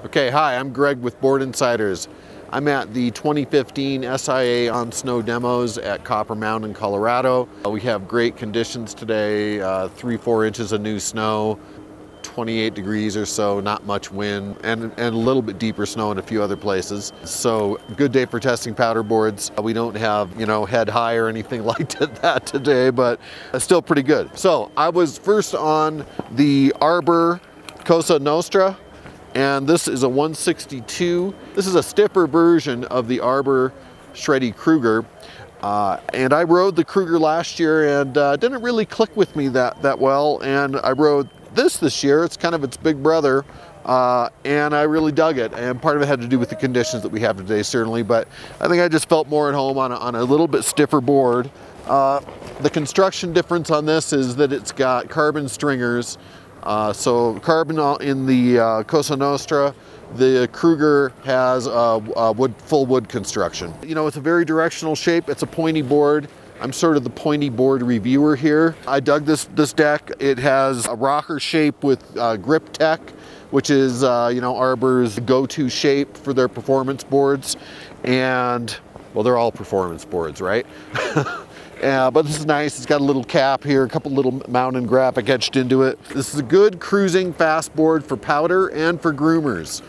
Okay, hi, I'm Greg with Board Insiders. I'm at the 2015 SIA on Snow demos at Copper Mountain, Colorado. We have great conditions today, 3-4 inches of new snow, 28 degrees or so, not much wind, and a little bit deeper snow in a few other places. So good day for testing powder boards. We don't have, head high or anything like that today, but still pretty good. So I was first on the Arbor Cosa Nostra, and this is a 162. This is a stiffer version of the Arbor Shreddy Kruger. And I rode the Kruger last year and didn't really click with me that well. And I rode this year. It's kind of its big brother. And I really dug it. And part of it had to do with the conditions that we have today, certainly. But I think I just felt more at home on a little bit stiffer board. The construction difference on this is that it's got carbon stringers. So carbon in the Cosa Nostra. The Kruger has full wood construction. It's a very directional shape. It's a pointy board. I'm sort of the pointy board reviewer here. I dug this deck. It has a rocker shape with grip tech, which is Arbor's go-to shape for their performance boards. And well, they're all performance boards, right? But this is nice. It's got a little cap here, a couple little mountain graphic etched into it. This is a good cruising fast board for powder and for groomers.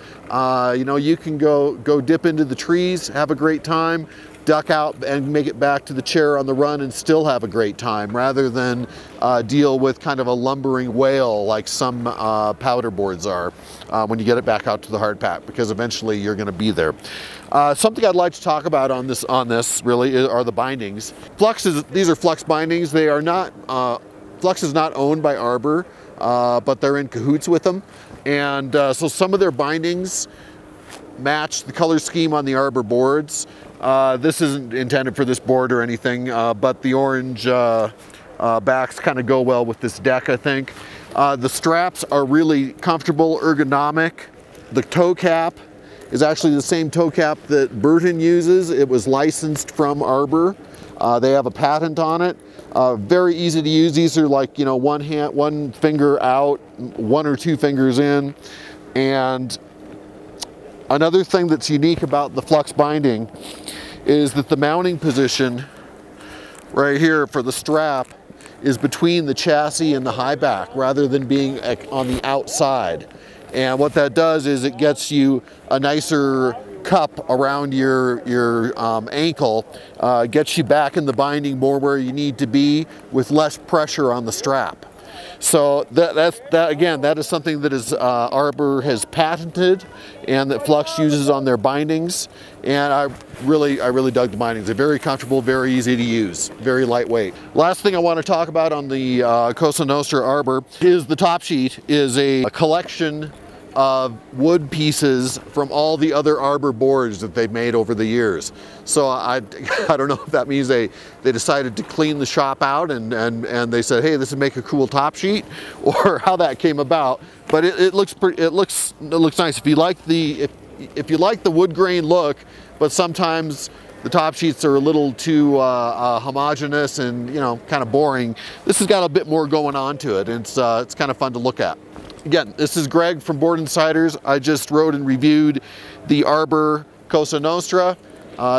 You can go dip into the trees, have a great time, duck out and make it back to the chair on the run and still have a great time, rather than deal with kind of a lumbering whale like some powder boards are when you get it back out to the hard pack, because eventually you're going to be there. Something I'd like to talk about on this really are the bindings. These are Flux bindings. They are not, Flux is not owned by Arbor, but they're in cahoots with them. And so some of their bindings match the color scheme on the Arbor boards. This isn't intended for this board or anything, but the orange backs kind of go well with this deck, I think. The straps are really comfortable, ergonomic. The toe cap is actually the same toe cap that Burton uses. It was licensed from Arbor. They have a patent on it. Very easy to use. These are like, one finger out, 1 or 2 fingers in. And another thing that's unique about the Flux binding is that the mounting position right here for the strap is between the chassis and the high back, rather than being on the outside. And what that does is it gets you a nicer cup around your ankle, gets you back in the binding more where you need to be with less pressure on the strap. So that is something that Arbor has patented and that Flux uses on their bindings. And I really dug the bindings. They're very comfortable, very easy to use, very lightweight. Last thing I want to talk about on the Cosa Nostra Arbor is the top sheet is a collection of wood pieces from all the other Arbor boards that they've made over the years. So I don't know if that means they decided to clean the shop out and they said, hey, this would make a cool top sheet, or how that came about. But it looks nice. If you like the wood grain look, but sometimes the top sheets are a little too homogeneous and kind of boring, this has got a bit more going on to it. And it's kind of fun to look at. Again, this is Greg from Board Insiders. I just rode and reviewed the Arbor Cosa Nostra.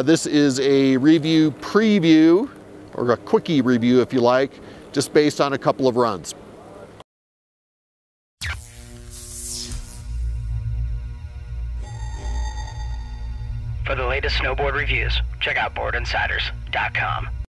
This is a review preview, or a quickie review if you like, just based on a couple of runs. For the latest snowboard reviews, check out boardinsiders.com.